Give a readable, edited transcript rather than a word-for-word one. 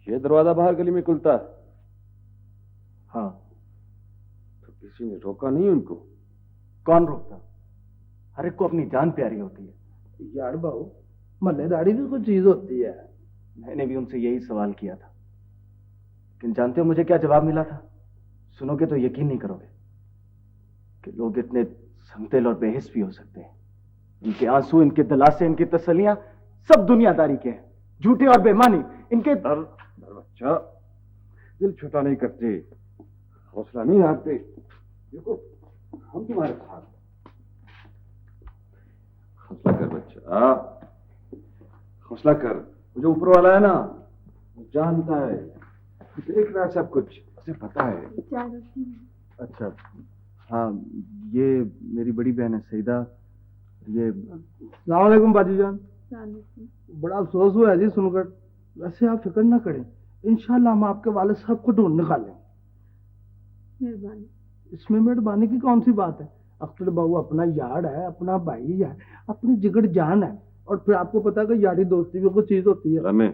ये दरवाजा बाहर गली में खुलता है? हाँ। तो किसी ने रोका नहीं उनको? कौन रोकता? हर एक को अपनी जान प्यारी होती है। यार बाबू, मल्लेदारी भी कुछ चीज होती है। मैंने भी उनसे यही सवाल किया था, लेकिन जानते हो मुझे क्या जवाब मिला था? सुनोगे तो यकीन नहीं करोगे कि लोग इतने संगदिल और बेहिस भी हो सकते हैं। इनके आंसू, इनके दिलासे, इनकी तसल्लियां सब दुनियादारी के हैं, झूठे और बेईमानी। इनके डर बच्चा, दिल छोटा नहीं करते, हौसला नहीं हारते। देखो हम तुम्हारे साथ। हौसला कर बच्चा, हौसला कर। मुझे ऊपर वाला है ना, वो जानता है, देख रहा है सब कुछ, उसे पता है। अच्छा, हाँ, ये मेरी बड़ी बहन है सईदा। ये अस्सलाम वालेकुम बाजी जान। बड़ा अफसोस हुआ है जी सुनकर। वैसे आप फिक्र ना करें, इंशाल्लाह हम आपके वाले साहब को ढूंढ निकालेंगे। मेहरबानी। इसमें मेहरबानी की कौन सी बात है? अख्तर बाबू अपना यार है, अपना भाई है, अपनी जिगर जान है। और फिर आपको पता है कि यारी दोस्ती भी कुछ चीज होती है। रमे